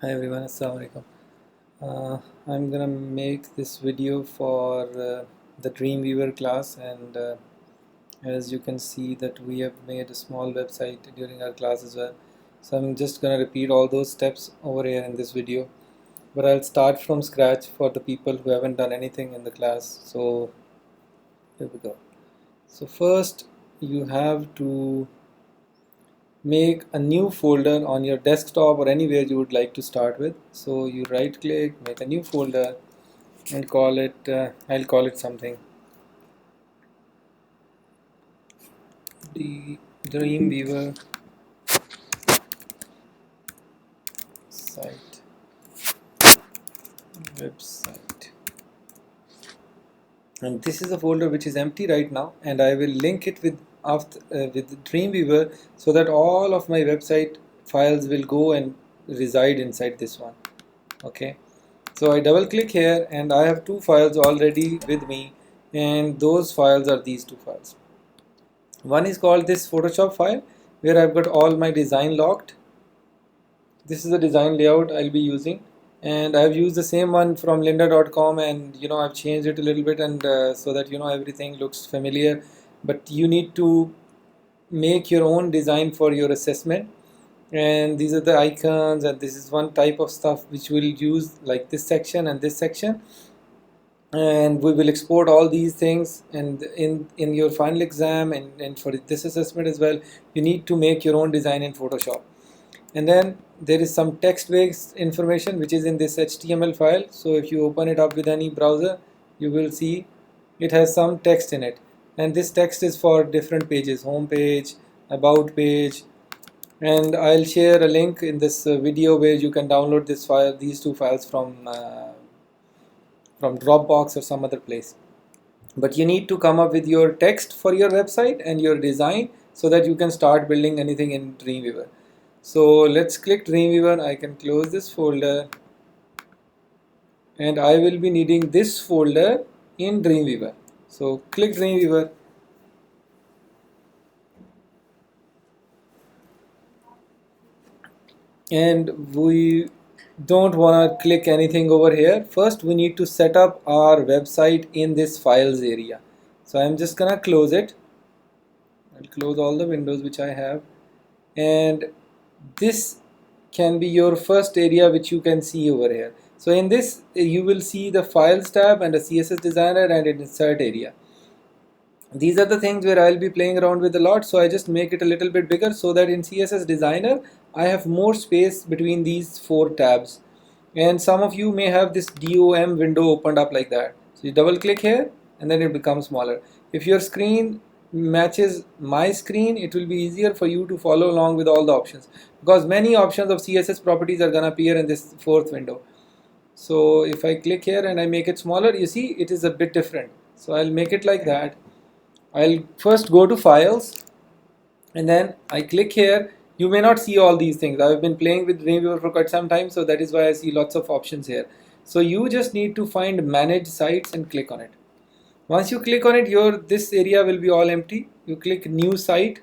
Hi everyone, Assalamu alaikum. I'm gonna make this video for the Dreamweaver class, and as you can see that we have made a small website during our class as well. So I'm just gonna repeat all those steps over here in this video, but I'll start from scratch for the people who haven't done anything in the class. So here we go. So first you have to make a new folder on your desktop or anywhere you would like to start with. So you right click, make a new folder and call it, I'll call it something, the Dreamweaver site website. And this is a folder which is empty right now, and I will link it with Dreamweaver so that all of my website files will go and reside inside this one. Okay. So I double click here and I have two files already with me, and those files are these two files. One is called this Photoshop file where I've got all my design locked. This is the design layout I'll be using, and I've used the same one from lynda.com, and I've changed it a little bit, and so that everything looks familiar. But you need to make your own design for your assessment, and these are the icons, and this is one type of stuff which we'll use, like this section and this section, and we will export all these things. And in your final exam and for this assessment as well, you need to make your own design in Photoshop. And then there is some text-based information which is in this HTML file. So if you open it up with any browser, you will see it has some text in it, and this text is for different pages: home page, about page. And I'll share a link in this video where you can download this file, these two files from Dropbox or some other place. But you need to come up with your text for your website and your design so that you can start building anything in Dreamweaver. So let's click Dreamweaver. I can close this folder, and I will be needing this folder in Dreamweaver. So click Dreamweaver, and we don't want to click anything over here. First we need to set up our website in this files area. So I'm just gonna close it. I'll close all the windows which I have, and this can be your first area which you can see over here. So in this you will see the files tab and a CSS designer and an insert area. These are the things where I'll be playing around with a lot, so I just make it a little bit bigger so that in CSS designer I have more space between these four tabs. And some of you may have this DOM window opened up like that. So you double click here and then it becomes smaller. If your screen matches my screen, it will be easier for you to follow along with all the options, because many options of CSS properties are gonna appear in this fourth window. So if I click here and I make it smaller, you see it is a bit different. So I'll make it like that. I'll first go to files and then I click here. You may not see all these things. I've been playing with Dreamweaver for quite some time, so that is why I see lots of options here. So you just need to find manage sites and click on it. Once you click on it, this area will be all empty. You click new site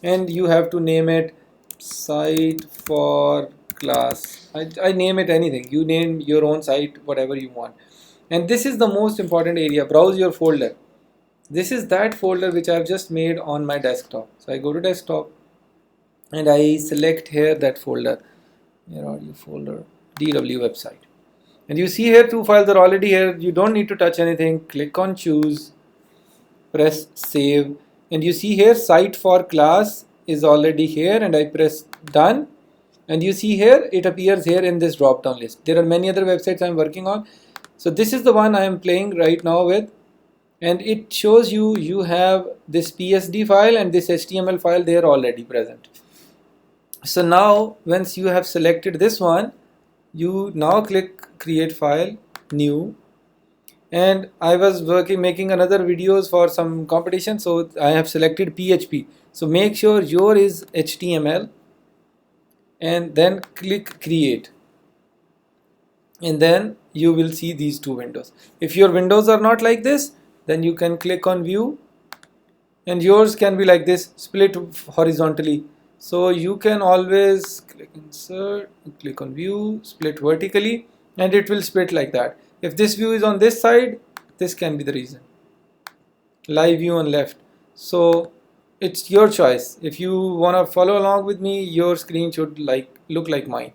and you have to name it site for class. I name it anything. You name your own site whatever you want. And this is the most important area. Browse your folder. This is that folder which I've just made on my desktop. So I go to desktop and I select here that folder, your audio folder, DW website. And you see here two files are already here. You don't need to touch anything. Click on choose, press save, and you see here site for class is already here, and I press done. And you see here it appears here in this drop down list. There are many other websites I'm working on. So this is the one I am playing right now with. And it shows you have this PSD file and this HTML file there already present. So now once you have selected this one, you now click create file, new, and I was making another videos for some competition, so I have selected PHP. So make sure your is HTML and then click create, and then you will see these two windows. If your windows are not like this, then you can click on view, and yours can be like this, split horizontally. So you can always click insert, click on view, split vertically, and it will split like that. If this view is on this side, this can be the reason. Live view on left. So it's your choice. If you want to follow along with me, your screen should look like mine.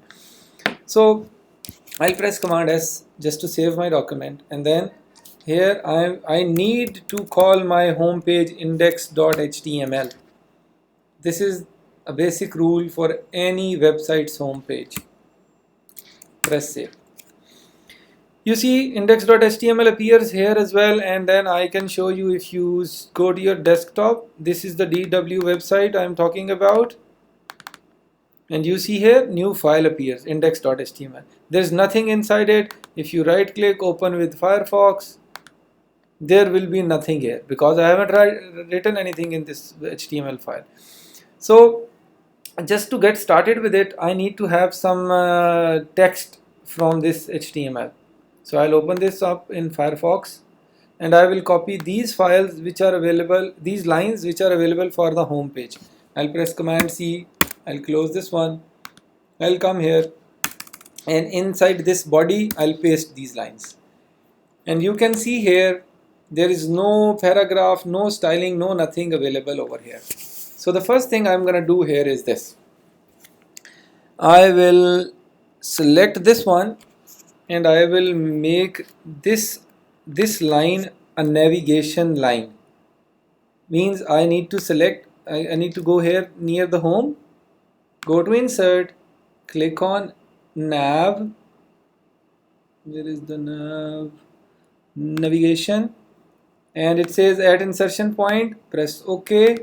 So I'll press Command S just to save my document, and then here I need to call my home page index.html. This is a basic rule for any website's home page. Press save. You see index.html appears here as well, and then I can show you if you go to your desktop. This is the DW website I'm talking about, and you see here new file appears, index.html. There's nothing inside it. If you right click, open with Firefox, there will be nothing here because I haven't written anything in this HTML file. So just to get started with it, I need to have some text from this HTML. So I'll open this up in Firefox, and I will copy these files which are available, these lines which are available for the home page. I'll press Command C, I'll close this one, I'll come here, and inside this body I'll paste these lines. And you can see here there is no paragraph, no styling, no nothing available over here. So the first thing I'm gonna do here is this. I will select this one and I will make this line a navigation line. Means I need to select, I need to go here near the home, go to insert, click on nav. Where is the nav? Navigation, and it says add insertion point. Press OK.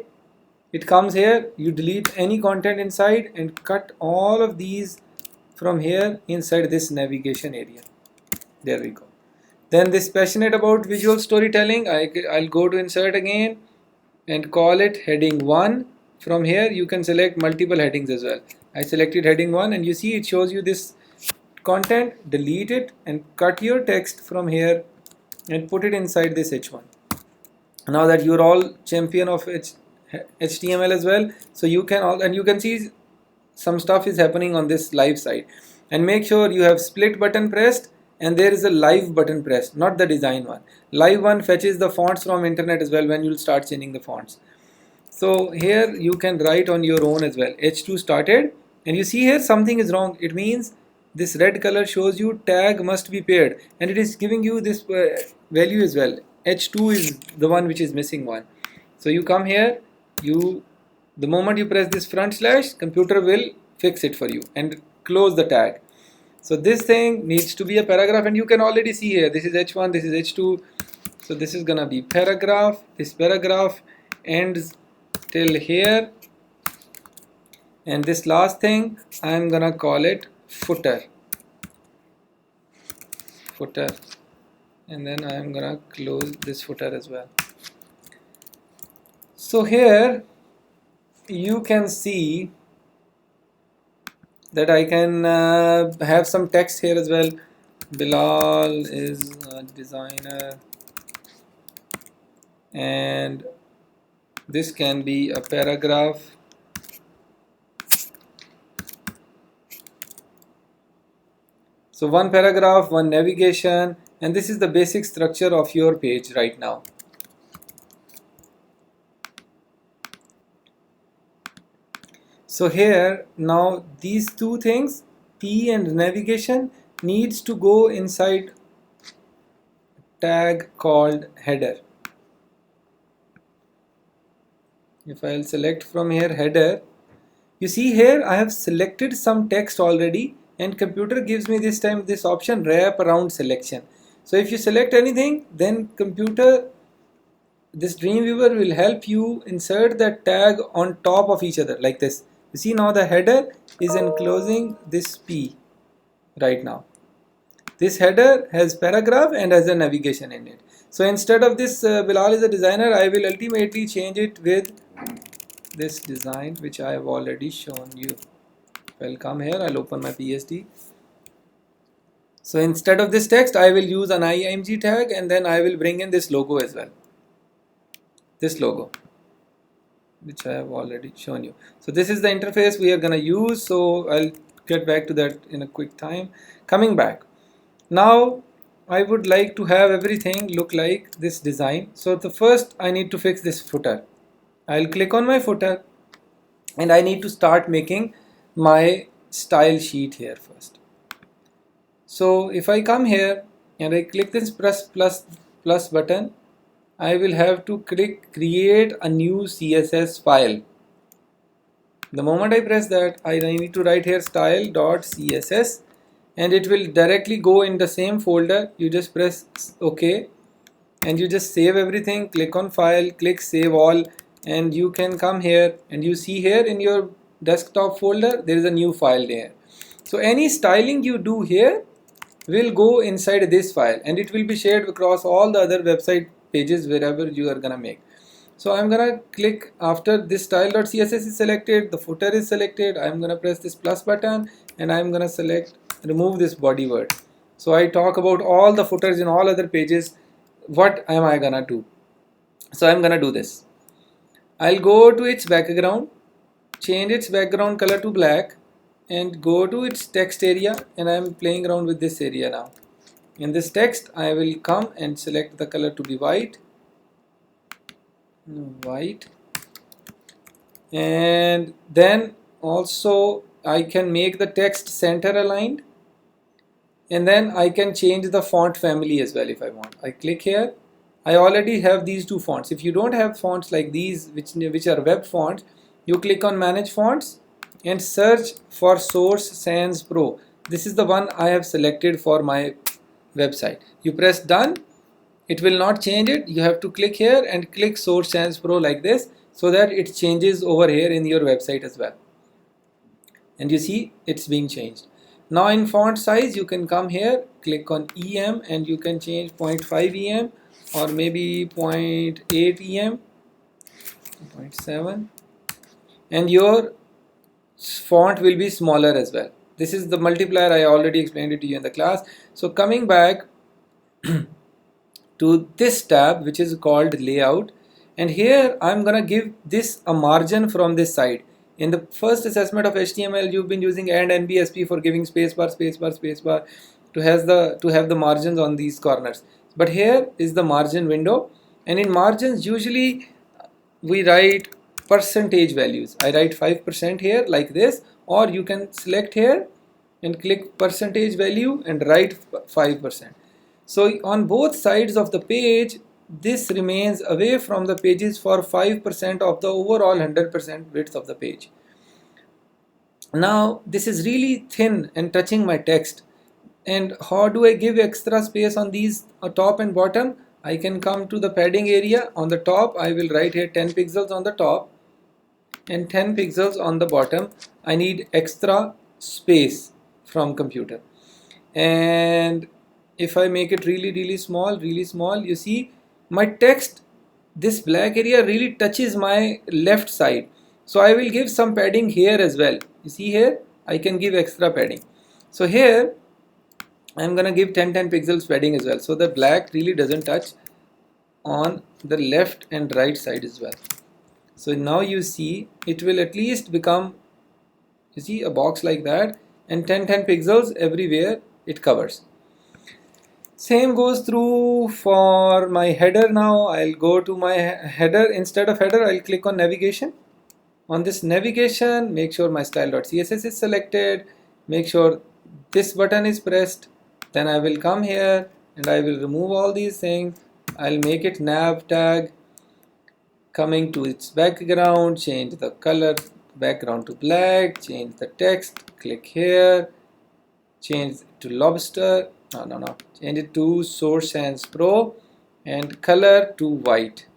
It comes here. You delete any content inside and cut all of these from here inside this navigation area. There we go. Then this passionate about visual storytelling, I'll go to insert again and call it heading 1. From here you can select multiple headings as well. I selected heading 1, and you see it shows you this content. Delete it and cut your text from here and put it inside this H1. Now that you're all champion of HTML as well, so you can all, and you can see some stuff is happening on this live side. And make sure you have split button pressed and there is a live button pressed, not the design one. Live one fetches the fonts from internet as well when you'll start changing the fonts. So here you can write on your own as well. H2 started, and you see here something is wrong. It means this red color shows you tag must be paired, and it is giving you this value as well. H2 is the one which is missing one. So you come here, the moment you press this front slash, computer will fix it for you and close the tag. So this thing needs to be a paragraph, and you can already see here this is H1, this is H2. So this is gonna be paragraph. This paragraph ends till here, and this last thing I'm gonna call it footer, and then I'm gonna close this footer as well. So here you can see that I can have some text here as well. Bilal is a designer, and this can be a paragraph. So one paragraph, one navigation, and this is the basic structure of your page right now. So here now these two things, P and navigation, needs to go inside tag called header. If I'll select from here header, you see here I have selected some text already, and computer gives me this time this option wrap around selection. So if you select anything, then computer, this Dreamweaver will help you insert that tag on top of each other like this. You see now the header is enclosing this P right now. This header has paragraph and has a navigation in it. So instead of this Bilal is a designer, I will ultimately change it with this design which I have already shown you. I'll come here, I'll open my PSD. So instead of this text, I will use an img tag, and then I will bring in this logo as well. This logo. which I have already shown you. So this is the interface we are going to use, so I'll get back to that in a quick time. Coming back, now I would like to have everything look like this design. So the first I need to fix this footer. I'll click on my footer and I need to start making my style sheet here first. So if I come here and I click this plus button, I will have to click create a new CSS file. The moment I press that, I need to write here style.css and it will directly go in the same folder. You just press OK and you just save everything, click on file, click save all, and you can come here and you see here in your desktop folder there is a new file there. So any styling you do here will go inside this file and it will be shared across all the other website pages wherever you are gonna make. So I'm gonna click after this style.css is selected, the footer is selected, I'm gonna press this plus button and I'm gonna select remove this body word. So I talk about all the footers in all other pages. What am I gonna do? So I'm gonna do this. I'll go to its background, change its background color to black and go to its text area, and I'm playing around with this area now. In this text I will come and select the color to be white, and then also I can make the text center aligned, and then I can change the font family as well if I want. I click here. I already have these two fonts. If you don't have fonts like these which are web fonts, you click on manage fonts and search for Source Sans Pro. This is the one I have selected for my website. You press done, it will not change it. You have to click here and click Source Sans Pro like this so that it changes over here in your website as well. And you see it's being changed. Now in font size you can come here, click on EM and you can change 0.5 EM or maybe 0.8 EM, 0.7, and your font will be smaller as well. This is the multiplier, I already explained it to you in the class. So coming back to this tab which is called layout, and here I'm gonna give this a margin from this side. In the first assessment of HTML you've been using and NBSP for giving spacebar to have the margins on these corners, but here is the margin window, and in margins usually we write percentage values. I write 5% here like this, or you can select here and click percentage value and write 5%. So on both sides of the page this remains away from the pages for 5% of the overall 100% width of the page. Now this is really thin and touching my text, and how do I give extra space on these top and bottom? I can come to the padding area. On the top I will write here 10 pixels on the top and 10 pixels on the bottom. I need extra space from computer, and if I make it really small, you see my text, this black area really touches my left side, so I will give some padding here as well. You see here I can give extra padding, so here I'm gonna give 10 pixels padding as well, so the black really doesn't touch on the left and right side as well. So now you see it will at least become, you see, a box like that, and 10 pixels everywhere it covers. Same goes through for my header. Now I'll go to my header. Instead of header I'll click on navigation. On this navigation, make sure my style.css is selected, make sure this button is pressed, then I will come here and I will remove all these things. I'll make it nav tag. Coming to its background, change the color background to black, change the text, click here, change it to lobster, change it to Source Sans Pro and color to white.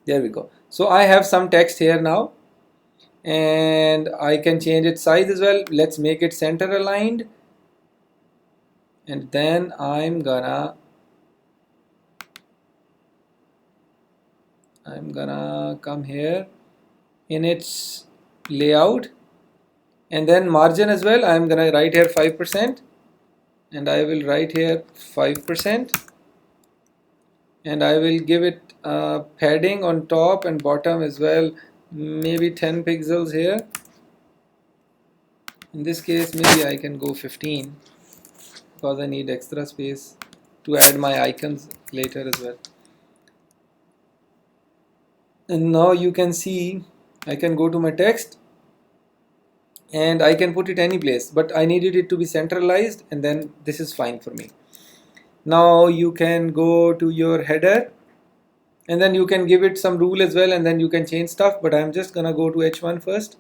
There we go. So I have some text here now, and I can change its size as well. Let's make it center aligned, and then I'm gonna come here in its layout, and then margin as well. I'm gonna write here 5%, and I will write here 5%, and I will give it padding on top and bottom as well, maybe 10 pixels here. In this case maybe I can go 15 because I need extra space to add my icons later as well. And now you can see I can go to my text and I can put it any place, but I needed it to be centralized, and then this is fine for me. Now you can go to your header and then you can give it some rule as well, and then you can change stuff, but I'm just gonna go to H1 first.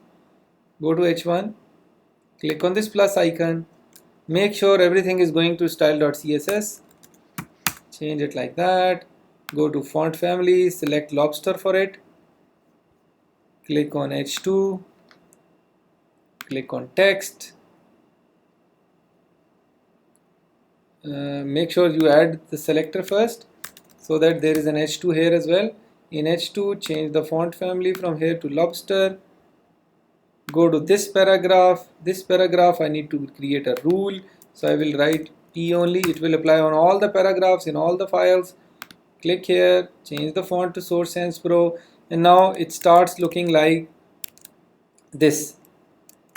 Go to H1, click on this plus icon, make sure everything is going to style.css, change it like that, go to font family, select lobster for it, click on H2, click on text, make sure you add the selector first so that there is an H2 here as well. In H2 change the font family from here to lobster, go to this paragraph. This paragraph I need to create a rule, so I will write P only. It will apply on all the paragraphs in all the files. Click here, change the font to Source Sans Pro, and now it starts looking like this.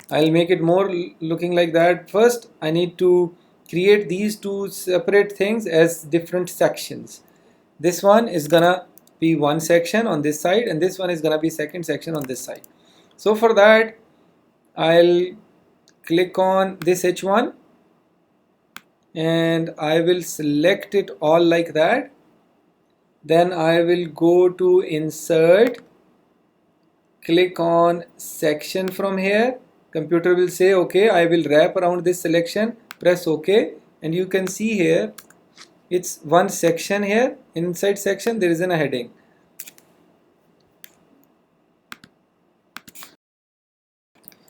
I'll make it more looking like that. First I need to create these two separate things as different sections. This one is gonna be one section on this side, and this one is gonna be second section on this side. So for that I'll click on this H1 and I will select it all like that. Then I will go to insert, click on section from here. Computer will say okay, I will wrap around this selection, press OK, and you can see here it's one section here. Inside section there is a heading.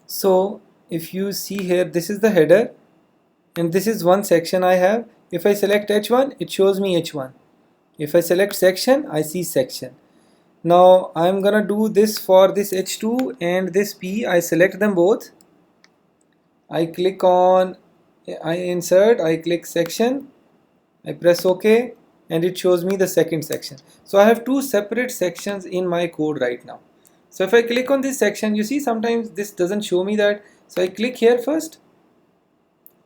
So if you see here, this is the header and this is one section I have. If I select H1, it shows me H1. If I select section, I see section. Now I'm gonna do this for this H2 and this P. I select them both. I click on, I insert, I click section, I press OK, and it shows me the second section. So I have two separate sections in my code right now. So if I click on this section, you see sometimes this doesn't show me that. So I click here first,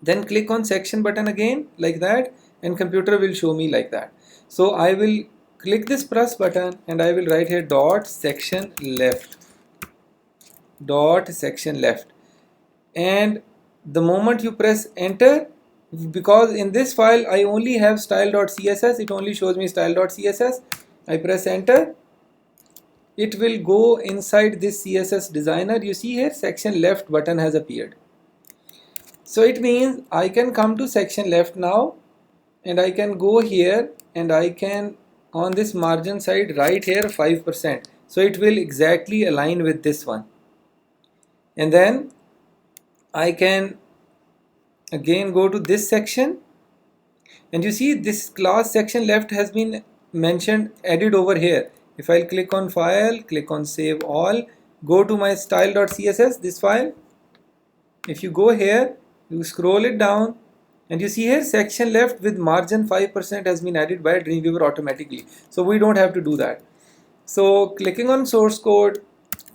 then click on section button again like that, and computer will show me like that. So I will click this plus button and I will write here dot section left, dot section left, and the moment you press enter, because in this file I only have style.css, it only shows me style.css, I press enter, it will go inside this CSS designer. You see here section left button has appeared. So it means I can come to section left now and I can go here and I can on this margin side write here 5%. So it will exactly align with this one. And then I can again go to this section, and you see this class section left has been mentioned, added over here. If I click on file, click on save all, go to my style.css, this file. If you go here, you scroll it down and you see here section left with margin 5% has been added by Dreamweaver automatically. So we don't have to do that. So clicking on source code,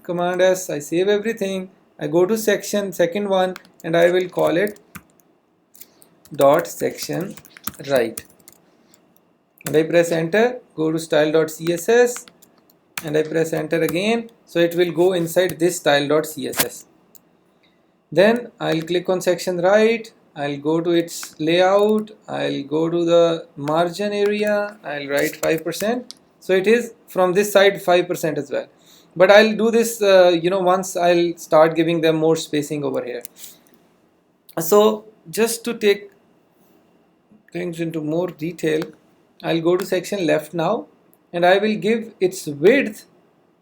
Command S, I save everything. I go to section, second one, and I will call it dot section right. And I press enter, go to style.css, and I press enter again. So it will go inside this style.css. Then I'll click on section right, I'll go to its layout, I'll go to the margin area, I'll write 5%. So it is from this side 5% as well. But I'll do this, once I'll start giving them more spacing over here. So just to take things into more detail, I'll go to section left now and I will give its width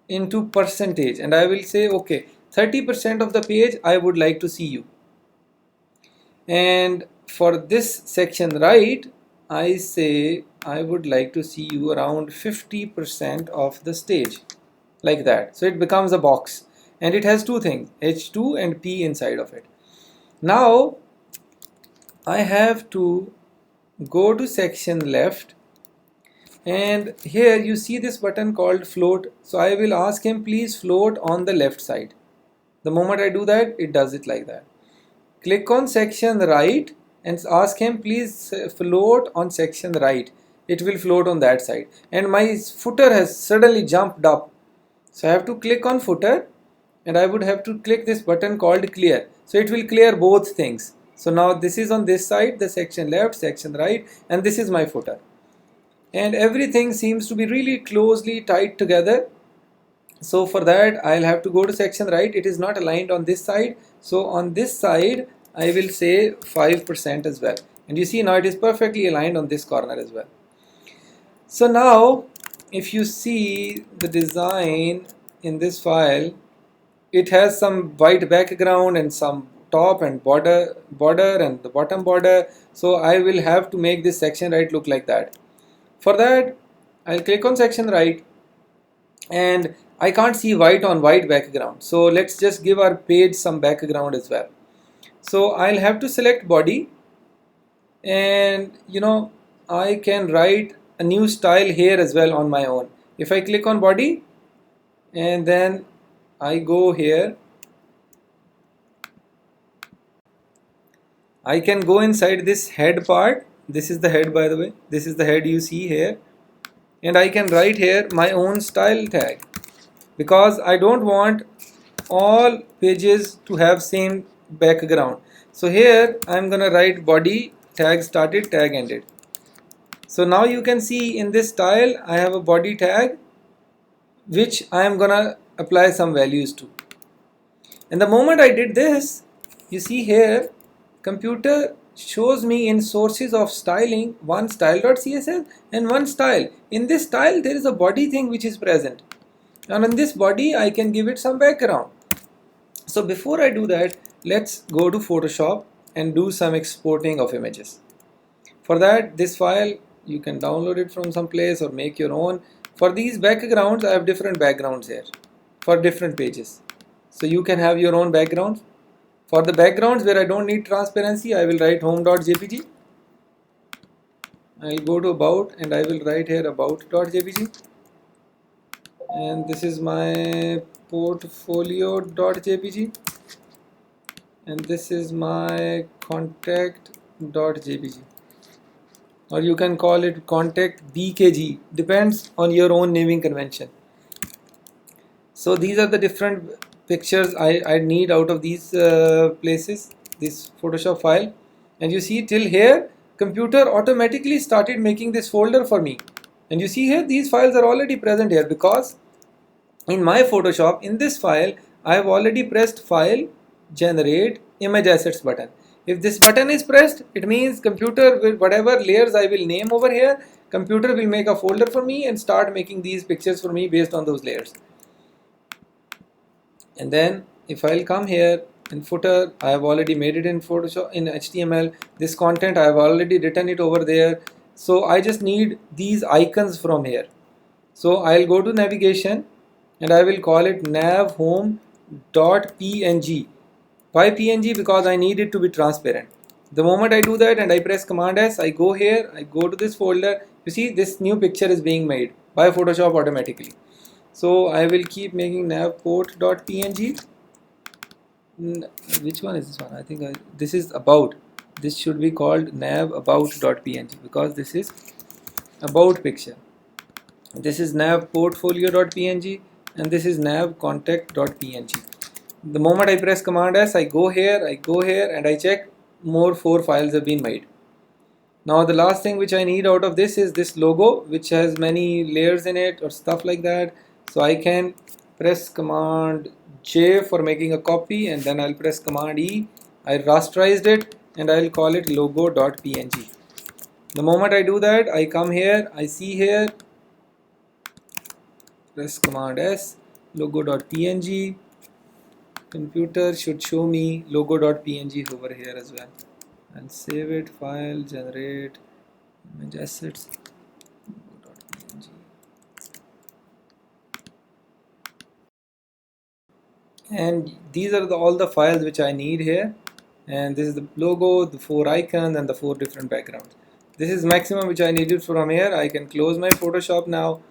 into percentage, and I will say okay, 30% of the page I would like to see you. And for this section right, I say I would like to see you around 50% of the stage, like that. So it becomes a box and it has two things, H2 and P inside of it. Now I have to go to section left and here you see this button called float. So I will ask him, please float on the left side. The moment I do that, it does it like that. Click on section right and ask him, please float on section right. It will float on that side, and my footer has suddenly jumped up. So I have to click on footer, and I would have to click this button called clear. So it will clear both things. So now this is on this side, the section left, section right, and this is my footer. And everything seems to be really closely tied together. So for that, I'll have to go to section right. It is not aligned on this side. So on this side, I will say 5% as well. And you see now it is perfectly aligned on this corner as well. So now, if you see the design in this file, it has some white background and some top and border and the bottom border. So I will have to make this section right look like that. For that, I'll click on section right, and I can't see white on white background. So let's just give our page some background as well. So I'll have to select body, and I can write a new style here as well on my own. If I click on body and then I go here, I can go inside this head part. This is the head, by the way. This is the head you see here, and I can write here my own style tag, because I don't want all pages to have same background. So here I'm gonna write body tag started, tag ended. So now you can see in this style I have a body tag which I am gonna apply some values to. And the moment I did this, you see here computer shows me in sources of styling one style.css and one style. In this style there is a body thing which is present, and in this body I can give it some background. So before I do that, let's go to Photoshop and do some exporting of images. For that, this file you can download it from some place or make your own. For these backgrounds, I have different backgrounds here for different pages. So you can have your own backgrounds. For the backgrounds where I don't need transparency, I will write home.jpg. I'll go to about and I will write here about.jpg. And this is my portfolio.jpg. And this is my contact.jpg, or you can call it contact bkg, depends on your own naming convention. So these are the different pictures I need out of these places, this Photoshop file. And you see till here computer automatically started making this folder for me, and you see here these files are already present here, because in my Photoshop, in this file, I have already pressed file, generate image assets button. If this button is pressed, it means computer will, whatever layers I will name over here, computer will make a folder for me and start making these pictures for me based on those layers. And then if I'll come here in footer, I have already made it in Photoshop, in HTML. This content I have already written it over there. So I just need these icons from here. So I'll go to navigation and I will call it navhome.png. Why PNG? Because I need it to be transparent. The moment I do that and I press Command S, I go here, I go to this folder. You see this new picture is being made by Photoshop automatically. So I will keep making navport.png. Which one is this one? I think this is about. This should be called navabout.png, because this is about picture. This is nav portfolio.png and this is nav contact.png. The moment I press Command S, I go here and I check more 4 files have been made. Now the last thing which I need out of this is this logo, which has many layers in it or stuff like that. So I can press Command J for making a copy, and then I'll press Command E. I rasterized it and I'll call it logo.png. The moment I do that, I come here, I see here, press Command S, logo.png. Computer should show me logo.png over here as well. And save it, file, generate image assets, logo.png. And these are all the files which I need here. And this is the logo, the 4 icons and the 4 different backgrounds. This is maximum which I needed from here. I can close my Photoshop now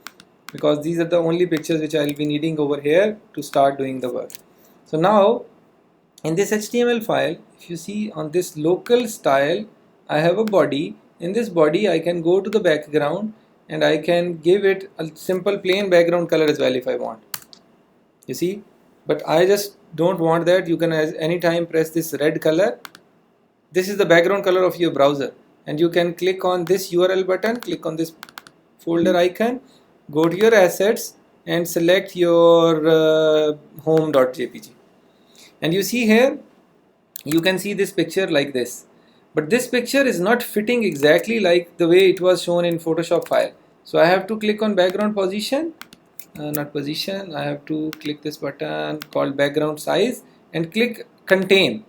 because these are the only pictures which I will be needing over here to start doing the work. So now in this HTML file, if you see on this local style, I have a body. In this body I can go to the background and I can give it a simple plain background color as well if I want. You see, but I just don't want that. You can at any time press this red color. This is the background color of your browser, and you can click on this URL button, click on this folder icon, go to your assets and select your home.jpg. And you see here, you can see this picture like this. But this picture is not fitting exactly like the way it was shown in Photoshop file. So I have to click on background position, not position, I have to click this button called background size and click contain.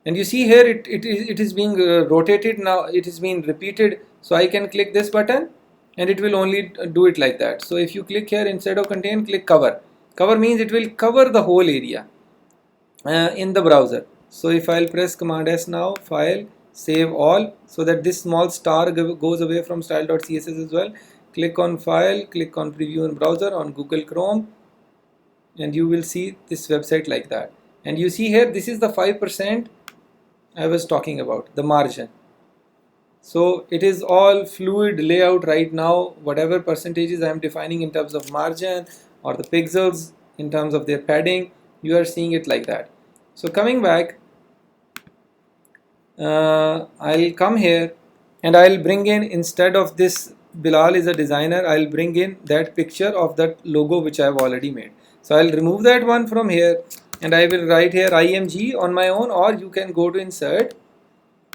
And you see here it is being rotated now, it is being repeated. So I can click this button and it will only do it like that. So if you click here, instead of contain, click cover. Cover means it will cover the whole area in the browser. So if I'll press Command S now, file, save all, so that this small star goes away from style.css as well. Click on file, click on preview in browser on Google Chrome, and you will see this website like that. And you see here, this is the 5% I was talking about, the margin. So it is all fluid layout right now. Whatever percentages I am defining in terms of margin or the pixels in terms of their padding, you are seeing it like that. So coming back, I'll come here and I'll bring in, instead of this Bilal is a designer, I'll bring in that picture of that logo which I have already made. So I'll remove that one from here and I will write here IMG on my own, or you can go to insert,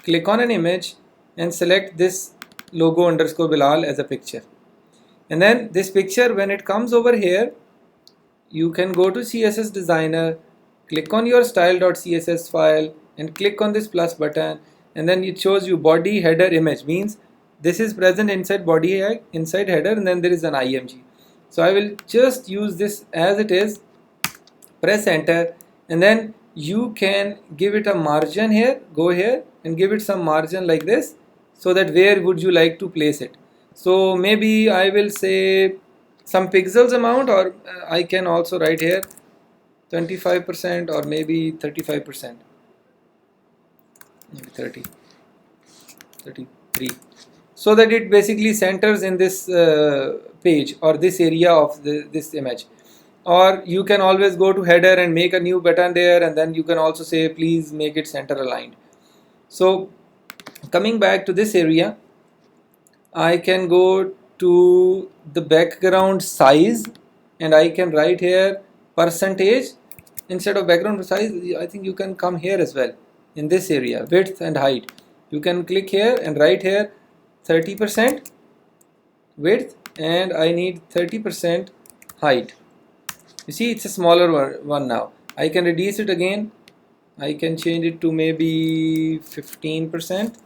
click on an image and select this logo underscore Bilal as a picture. And then this picture, when it comes over here, you can go to CSS designer, click on your style.css file and click on this plus button, and then it shows you body header image, means this is present inside body, inside header, and then there is an IMG. So I will just use this as it is, press enter, and then you can give it a margin here, go here and give it some margin like this, so that where would you like to place it. So maybe I will say some pixels amount, or I can also write here 25% or maybe 35%, maybe 30, 33, so that it basically centers in this page or this area of this image. Or you can always go to header and make a new button there, and then you can also say please make it center aligned. So coming back to this area, I can go to the background size and I can write here percentage. Instead of background size, I think you can come here as well in this area, width and height. You can click here and write here 30% width and I need 30% height. You see, it's a smaller one now. I can reduce it again. I can change it to maybe 15%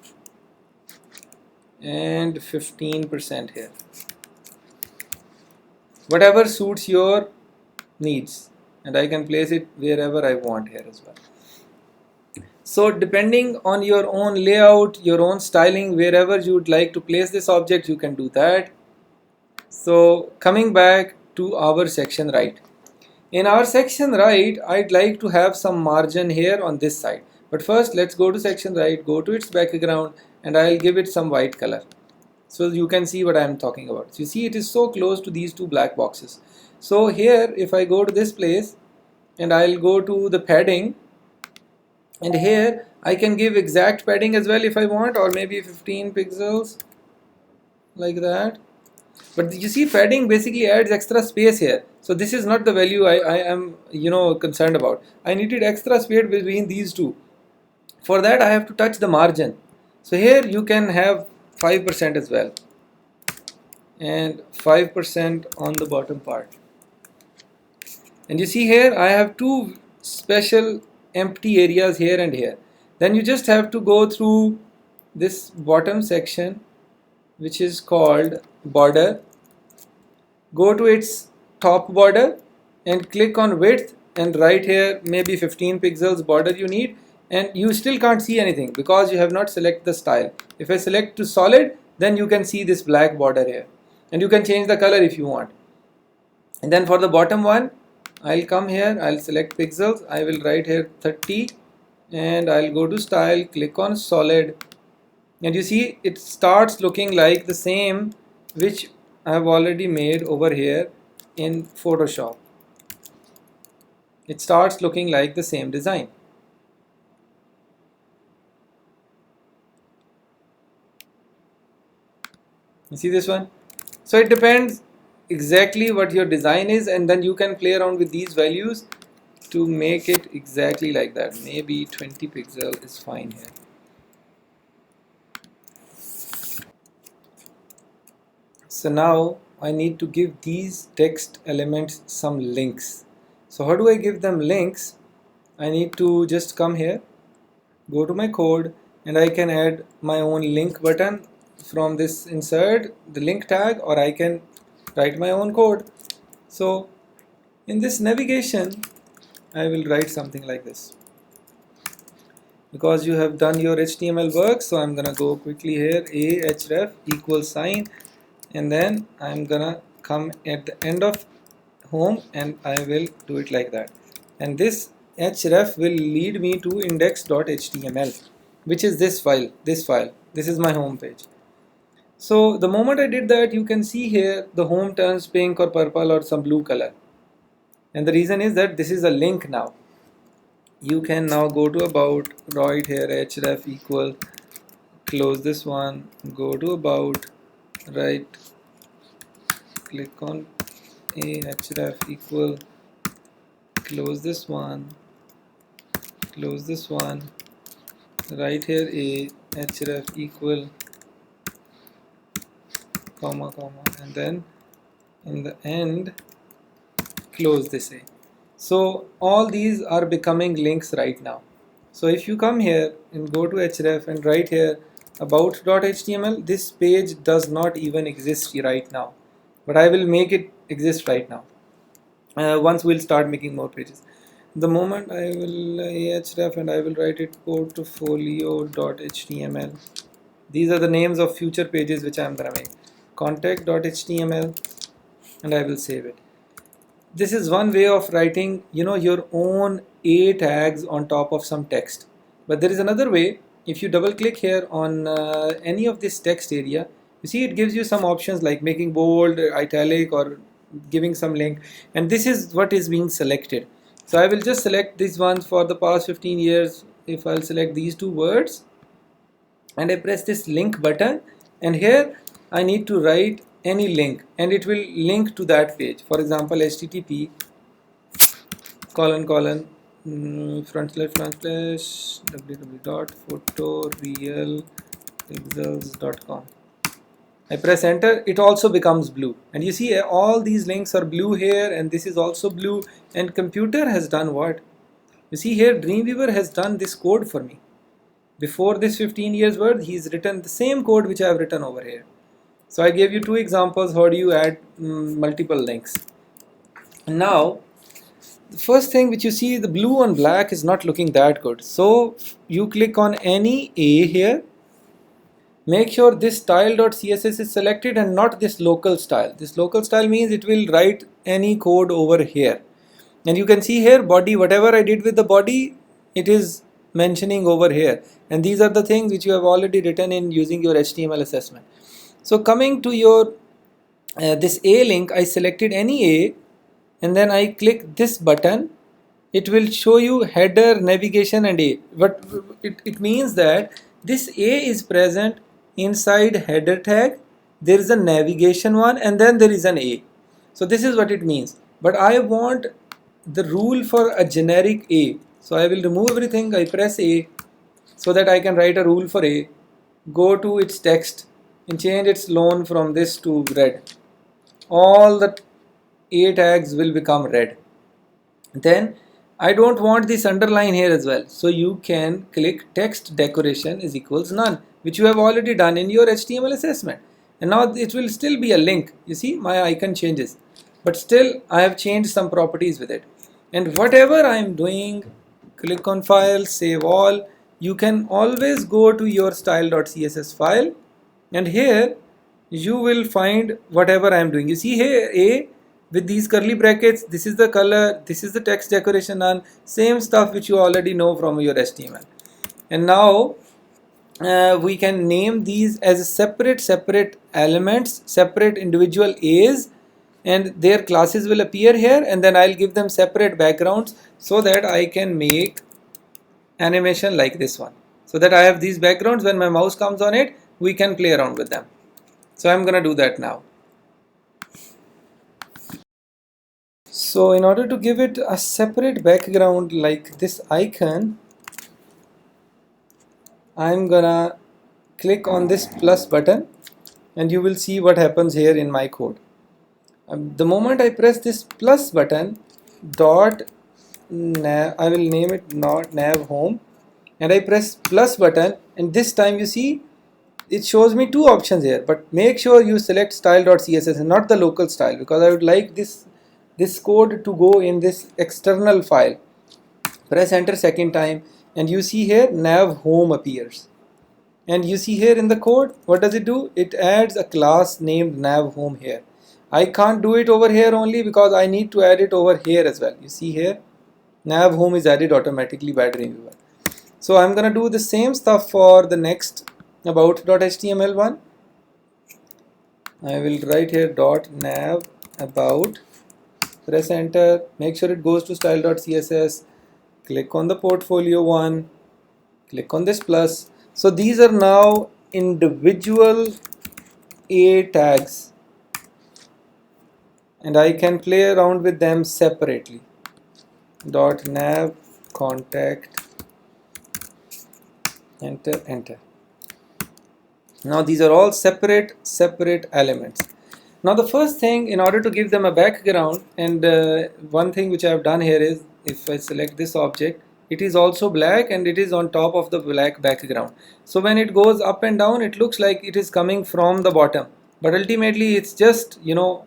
and 15% here. Whatever suits your needs, and I can place it wherever I want here as well. So depending on your own layout, your own styling, wherever you would like to place this object, you can do that. So coming back to our section right. In our section right, I'd like to have some margin here on this side. But first let's go to section right, go to its background, and I'll give it some white color. So you can see what I'm talking about. So you see it is so close to these two black boxes. So here if I go to this place and I'll go to the padding, and here I can give exact padding as well if I want, or maybe 15 pixels like that. But you see, padding basically adds extra space here. So this is not the value I am concerned about. I needed extra space between these two. For that I have to touch the margin. So here you can have 5% as well, and 5% on the bottom part. And you see here I have two special empty areas here and here. Then you just have to go through this bottom section, which is called border, go to its top border and click on width and write here maybe 15 pixels border you need, and you still can't see anything because you have not selected the style. If I select to solid, then you can see this black border here, and you can change the color if you want. And then for the bottom one, I'll come here, I'll select pixels, I will write here 30, and I'll go to style, click on solid, and you see it starts looking like the same which I have already made over here in Photoshop. It starts looking like the same design. You see this one? So it depends exactly what your design is, and then you can play around with these values to make it exactly like that. Maybe 20 pixel is fine here. So now I need to give these text elements some links. So how do I give them links? I need to just come here, go to my code, and I can add my own link button from this insert the link tag, or I can write my own code. So in this navigation I will write something like this. Because you have done your HTML work, so I'm gonna go quickly here, ahref equals sign, and then I'm gonna come at the end of home and I will do it like that. And this href will lead me to index.html, which is this file. This is my home page. So the moment I did that, you can see here the home turns pink or purple or some blue color. And the reason is that this is a link now. You can now go to about, right here href equal, close this one, go to about, right click on ahref equal, close this one, right here ahref equal, comma, and then in the end close this a. So all these are becoming links right now. So if you come here and go to href and right here about.html, this page does not even exist right now, but I will make it exist right now once we'll start making more pages. The moment I will ahref and I will write it portfolio.html. These are the names of future pages which I am gonna make. Contact.html, and I will save it. This is one way of writing, your own A tags on top of some text. But there is another way. If you double click here on any of this text area, you see it gives you some options like making bold, italic, or giving some link. And this is what is being selected. So I will just select these ones for the past 15 years. If I'll select these two words and I press this link button, and here I need to write any link and it will link to that page. For example, http front slash www.photorealpixels.com. I press enter, it also becomes blue, and you see all these links are blue here, and this is also blue. And computer has done what? You see here Dreamweaver has done this code for me. Before this 15 years word, he's written the same code which I have written over here. So I gave you two examples. How do you add multiple links? And now the first thing which you see, the blue on black is not looking that good. So you click on any A here. Make sure this style.css is selected and not this local style. This local style means it will write any code over here. And you can see here body, whatever I did with the body, it is mentioning over here. And these are the things which you have already written in using your HTML assessment. So coming to your this A link, I selected any A, and then I click this button. It will show you header, navigation, and A. But it means that this A is present inside header tag. There is a navigation one, and then there is an A. So this is what it means. But I want the rule for a generic A. So I will remove everything. I press A so that I can write a rule for A. Go to its text and change its loan from this to red. All the A tags will become red. Then I don't want this underline here as well. So you can click text decoration is equals none, which you have already done in your HTML assessment. And now it will still be a link. You see my icon changes, but still I have changed some properties with it. And whatever I am doing click on file, save all. You can always go to your style.css file, and here you will find whatever I am doing. You see here A with these curly brackets, this is the color, this is the text decoration, none, same stuff which you already know from your HTML. And now we can name these as separate elements, separate individual A's, and their classes will appear here, and then I'll give them separate backgrounds so that I can make animation like this one, so that I have these backgrounds. When my mouse comes on it, we can play around with them. So I'm gonna do that now. So in order to give it a separate background like this icon, I'm gonna click on this plus button, and you will see what happens here in my code. The moment I press this plus button, dot nav, I will name it not nav home, and I press plus button, and this time you see it shows me two options here, but make sure you select style.css and not the local style, because I would like this code to go in this external file. Press enter second time, and you see here nav home appears. And you see here in the code, what does it do? It adds a class named nav home here. I can't do it over here only because I need to add it over here as well. You see here, nav home is added automatically by Dreamweaver. So I'm gonna do the same stuff for the next about.html one. I will write here .nav about, press enter, make sure it goes to style.css, click on the portfolio one, click on this plus. So these are now individual A tags, and I can play around with them separately. .nav contact, enter, enter. Now these are all separate elements. Now the first thing, in order to give them a background, and one thing which I have done here is, if I select this object, it is also black and it is on top of the black background. So when it goes up and down, it looks like it is coming from the bottom, but ultimately it's just, you know,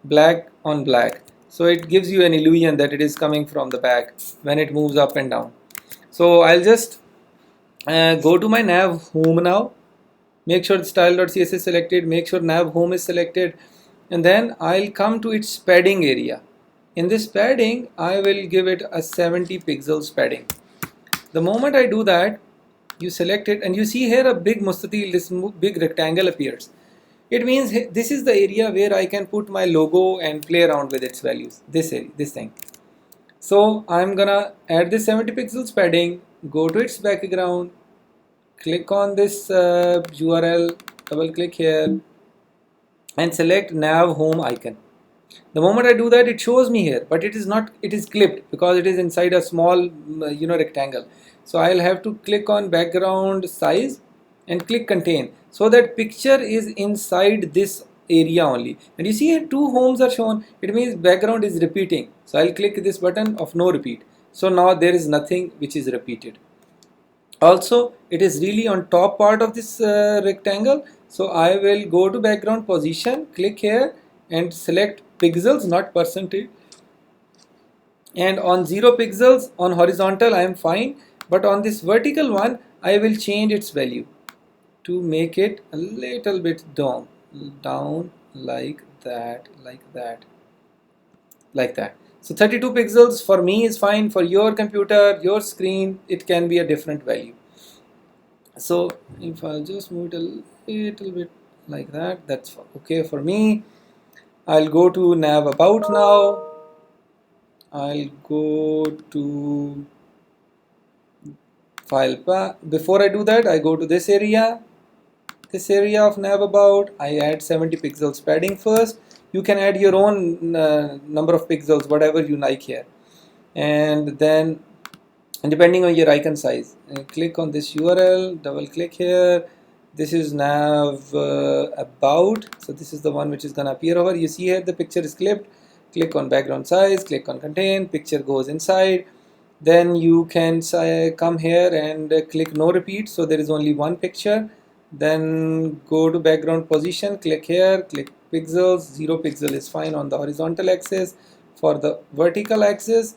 black on black. So it gives you an illusion that it is coming from the back when it moves up and down. So I'll just go to my nav home now. Make sure style.css is selected, make sure nav home is selected, and then I'll come to its padding area. In this padding, I will give it a 70 pixels padding. The moment I do that, you select it, and you see here a big mustatil, this big rectangle appears. It means this is the area where I can put my logo and play around with its values, this area, this thing. So I'm gonna add this 70 pixels padding, go to its background, click on this URL, double click here, and select nav home icon. The moment I do that, it shows me here, but it is not, it is clipped because it is inside a small rectangle. So I'll have to click on background size and click contain, so that picture is inside this area only. And you see here two homes are shown, it means background is repeating. So I'll click this button of no repeat. So now there is nothing which is repeated. Also, it is really on top part of this rectangle. So I will go to background position, click here and select pixels, not percentage. And on 0 pixels on horizontal I am fine, but on this vertical one I will change its value to make it a little bit down like that, like that. So 32 pixels for me is fine. For your computer, your screen, it can be a different value. So if I'll just move it a little bit like that, that's okay for me. I'll go to nav about now. I'll go to file path. Before I do that, I go to this area of nav about. I add 70 pixels padding first. You can add your own number of pixels, whatever you like here, and then depending on your icon size, click on this URL, double click here. This is nav about, so this is the one which is gonna appear over. You see here the picture is clipped. Click on background size, click on contain, picture goes inside. Then you can come here and click no repeat, so there is only one picture. Then go to background position, click here, click pixels, 0 pixel is fine on the horizontal axis. For the vertical axis,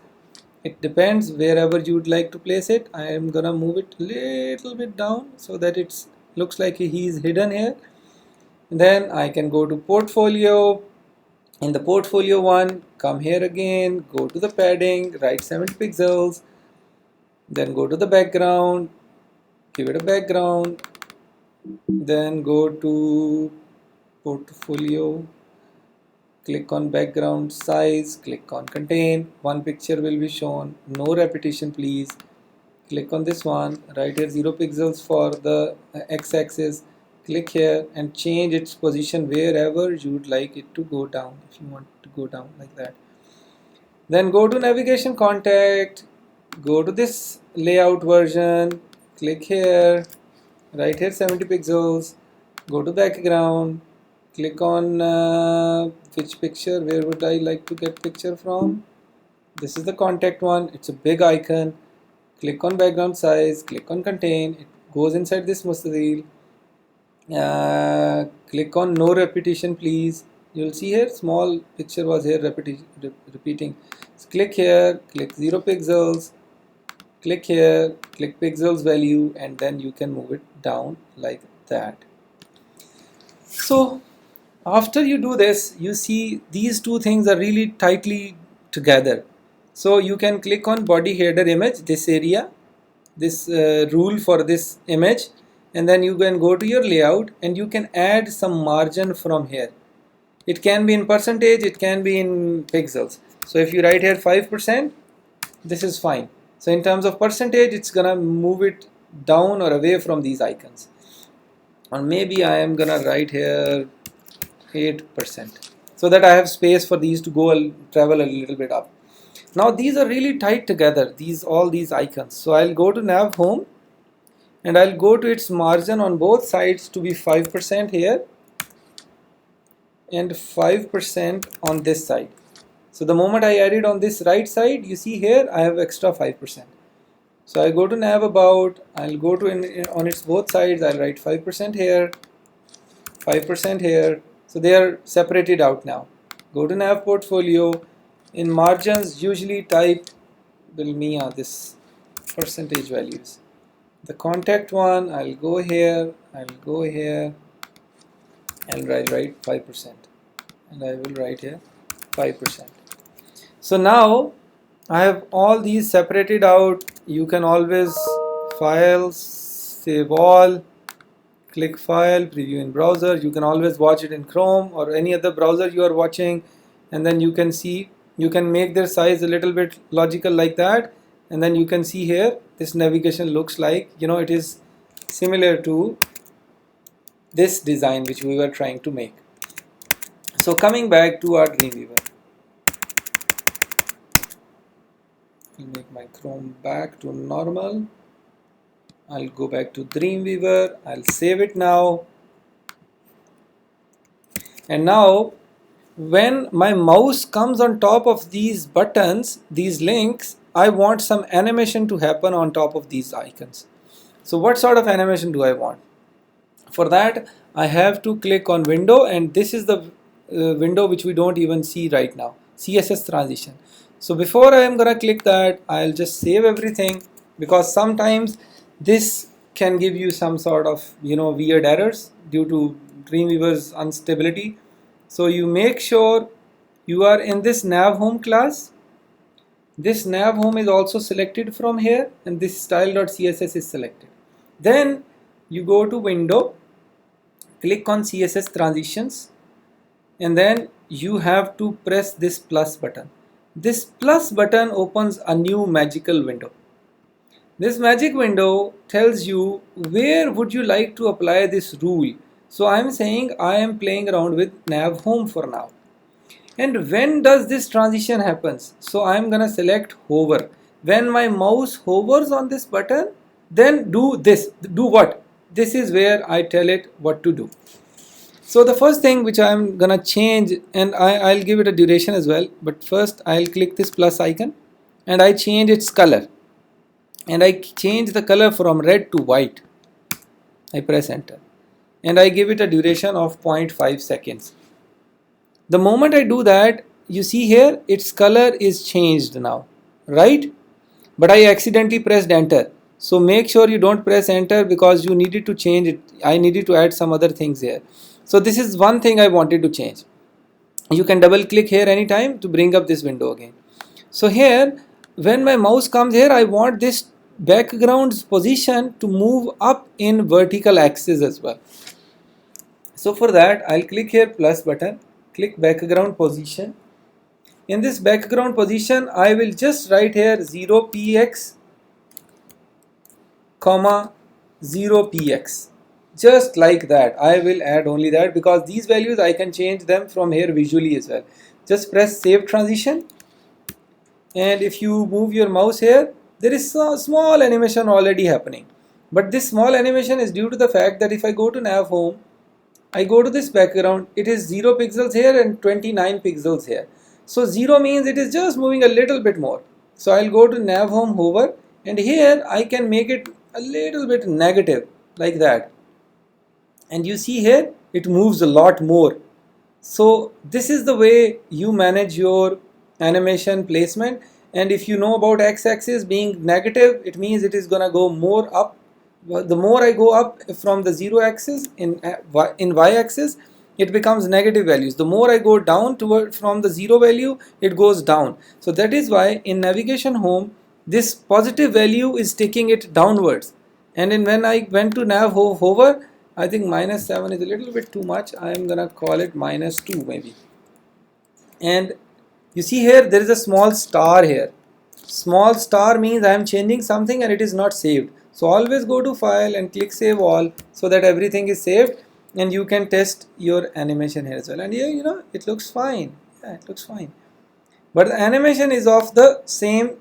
It depends wherever you would like to place it. I am gonna move it a little bit down so that it looks like he is hidden here. And then I can go to portfolio. In the portfolio one, come here again, go to the padding, write 70 pixels, then go to the background, give it a background, then go to portfolio, click on background size, click on contain, one picture will be shown, no repetition please. Click on this one, write here 0 pixels for the x-axis, click here and change its position wherever you would like it to go down, if you want to go down like that. Then go to navigation contact, go to this layout version, click here, write here 70 pixels, go to background, click on which picture, where would I like to get picture from. This is the contact one, it's a big icon. Click on background size, click on contain, it goes inside this mustadil. Click on no repetition please. You'll see here small picture was here repeating. So click here, click 0 pixels, click here, click pixels value, and then you can move it down like that. So after you do this, you see these two things are really tightly together. So you can click on body header image, this area, this rule for this image, and then you can go to your layout and you can add some margin from here. It can be in percentage, it can be in pixels. So if you write here 5%, this is fine. So in terms of percentage, it's gonna move it down or away from these icons. Or maybe I am gonna write here 8% so that I have space for these to go travel a little bit up. Now these are really tight together, all these icons. So I'll go to nav home and I'll go to its margin on both sides to be 5% here and 5% on this side. So the moment I add it on this right side, you see here I have extra 5%. So I go to nav about, I'll go to on its both sides, I'll write 5% here, 5% here. So they are separated out now. Go to nav portfolio. In margins, usually type this percentage values. The contact one, I'll go here, I'll write 5%, and I will write here 5%. So now I have all these separated out. You can always file, save all, click file, preview in browser. You can always watch it in Chrome or any other browser you are watching, and then you can see, you can make their size a little bit logical like that, and then you can see here this navigation looks like, it is similar to this design which we were trying to make. So coming back to our Dreamweaver, I'll make my Chrome back to normal. I'll go back to Dreamweaver, I'll save it now, and now when my mouse comes on top of these buttons, these links, I want some animation to happen on top of these icons. So what sort of animation do I want? For that, I have to click on window, and this is the window which we don't even see right now, CSS transition. So before I am gonna click that, I'll just save everything, because sometimes this can give you some sort of weird errors due to Dreamweaver's instability. So you make sure you are in this nav home class. This nav home is also selected from here, and this style.css is selected. Then you go to window, click on CSS transitions, and then you have to press this plus button. This plus button opens a new magical window. This magic window tells you where would you like to apply this rule. So I am saying I am playing around with nav home for now. And when does this transition happens? So I am gonna select hover. When my mouse hovers on this button, then do this. Do what? This is where I tell it what to do. So the first thing which I am gonna change, and I'll give it a duration as well, but first I'll click this plus icon and I change its color. And I change the color from red to white. I press enter. And I give it a duration of 0.5 seconds. The moment I do that, you see here its color is changed now. right? But I accidentally pressed enter. So make sure you don't press enter because you needed to change it. I needed to add some other things here. So this is one thing I wanted to change. You can double click here anytime to bring up this window again. So here, when my mouse comes here, I want this background's position to move up in vertical axis as well. So for that, I'll click here plus button, click background position. In this background position, I will just write here 0px comma 0px, just like that. I will add only that because these values I can change them from here visually as well. Just press save transition, and if you move your mouse here, there is a small animation already happening, but this small animation is due to the fact that if I go to nav home, I go to this background, it is 0 pixels here and 29 pixels here. So 0 means it is just moving a little bit more. So I'll go to nav home hover, and here I can make it a little bit negative like that. And you see here it moves a lot more. So this is the way you manage your animation placement. And if you know about x-axis being negative, it means it is gonna go more up. The more I go up from the 0 axis in y-axis, it becomes negative values. The more I go down toward from the 0 value, it goes down. So that is why in navigation home, this positive value is taking it downwards. And then when I went to nav hover, I think -7 is a little bit too much. I am gonna call it -2 maybe. And you see here there is a small star here. Small star means I am changing something and it is not saved. So always go to file and click save all so that everything is saved, and you can test your animation here as well. And here, you know, it looks fine. Yeah, it looks fine. But the animation is of the same.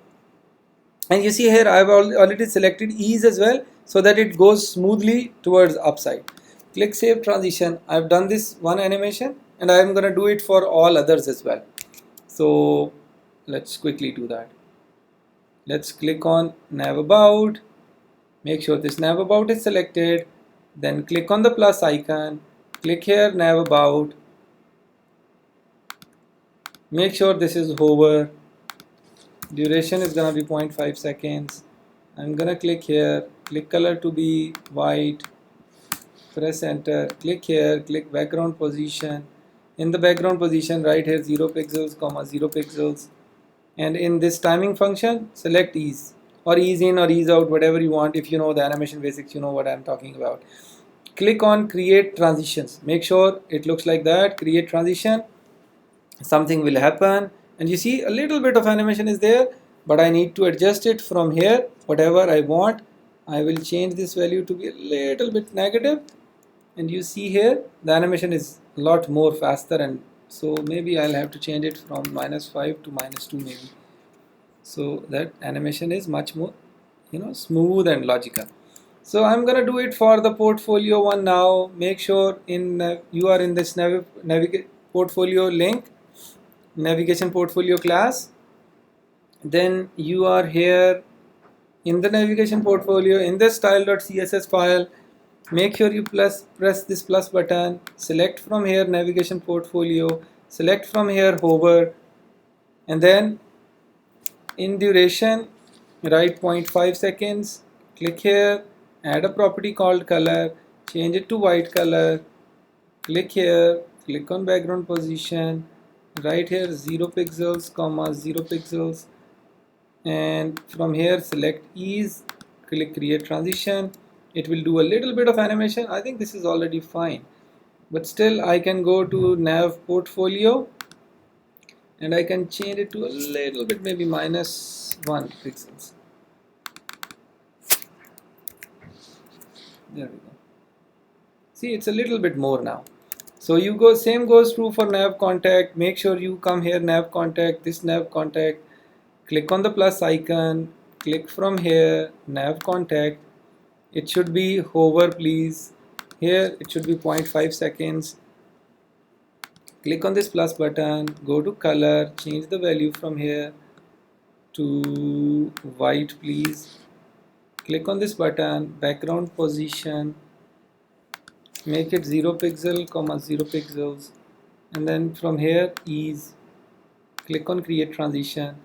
And you see here I have already selected ease as well so that it goes smoothly towards upside. Click save transition. I have done this one animation and I am going to do it for all others as well. So let's quickly do that. Let's click on nav about. Make sure this nav about is selected. Then click on the plus icon. Click here nav about. Make sure this is hover. Duration is gonna be 0.5 seconds. I'm gonna click here, click color to be white, press enter, click here, click background position. In the background position, right here 0 pixels, comma 0 pixels. And in this timing function, select ease or ease in or ease out, whatever you want. If you know the animation basics, you know what I'm talking about. Click on create transitions. Make sure it looks like that. Create transition. Something will happen. And you see a little bit of animation is there, but I need to adjust it from here. Whatever I want, I will change this value to be a little bit negative. And you see here the animation is a lot more faster, and so maybe I'll have to change it from -5 to -2 maybe, so that animation is much more, you know, smooth and logical. So I'm gonna do it for the portfolio one now. Make sure you are in this portfolio link, navigation portfolio class. Then you are here in the navigation portfolio in the style.css file. Make sure you press this plus button, select from here navigation portfolio, select from here hover, and then in duration write 0.5 seconds. Click here, add a property called color, change it to white color. Click here, click on background position, right here 0 pixels, comma 0 pixels, and from here select ease, click create transition. It will do a little bit of animation. I think this is already fine, but still I can go to nav portfolio and I can change it to a little bit, maybe -1 pixels. There we go. See, it's a little bit more now. So you go, same goes true for nav contact. Make sure you come here nav contact, this nav contact, click on the plus icon, click from here nav contact. It should be hover, please. Here it should be 0.5 seconds. Click on this plus button, go to color, change the value from here to white, please. Click on this button, background position, make it 0 pixel, comma 0 pixels, and then from here ease, click on create transition,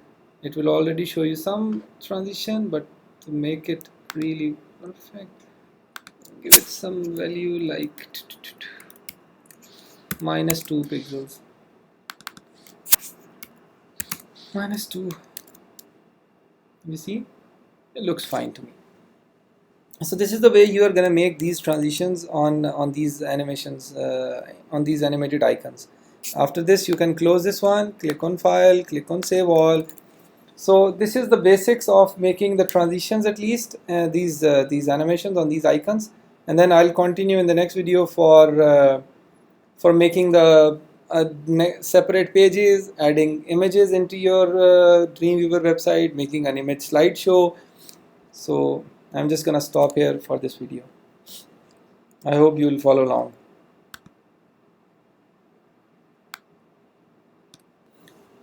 it will already show you some transition, but to make it really perfect, give it some value like -2 pixels. -2. You see, it looks fine to me. So this is the way you are going to make these transitions on these animations, on these animated icons. After this, you can close this one, click on File, click on Save All. So this is the basics of making the transitions, at least these animations on these icons, and then I'll continue in the next video for making the separate pages, adding images into your Dreamweaver website, making an image slideshow. So I'm just gonna stop here for this video. I hope you'll follow along.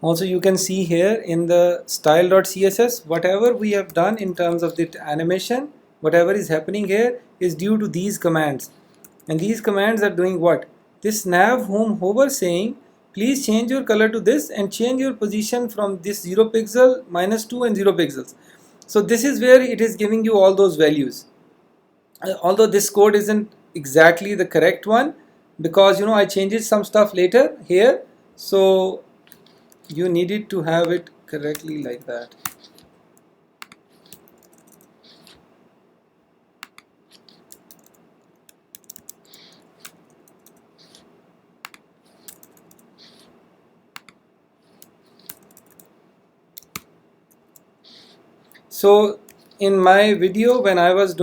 Also, you can see here in the style.css, whatever we have done in terms of the animation, whatever is happening here is due to these commands. And these commands are doing what? This nav home hover saying, please change your color to this and change your position from this 0 pixel, -2 and 0 pixels. So this is where it is giving you all those values. Although this code isn't exactly the correct one, because I changed some stuff later here, so you needed to have it correctly like that. So in my video, when I was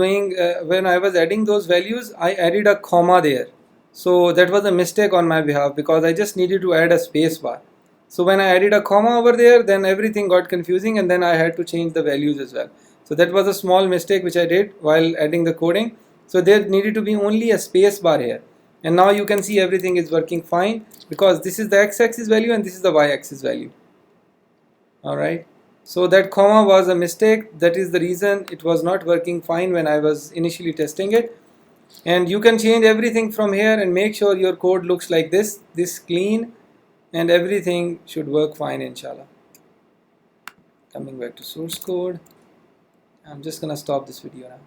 adding those values, I added a comma there. So that was a mistake on my behalf, because I just needed to add a space bar. So when I added a comma over there, then everything got confusing, and then I had to change the values as well. So that was a small mistake which I did while adding the coding. So there needed to be only a space bar here. And now you can see everything is working fine, because this is the x-axis value and this is the y-axis value. Alright. So that comma was a mistake. That is the reason it was not working fine when I was initially testing it. And you can change everything from here and make sure your code looks like this clean, and everything should work fine, inshallah. Coming back to source code, I'm just gonna stop this video now.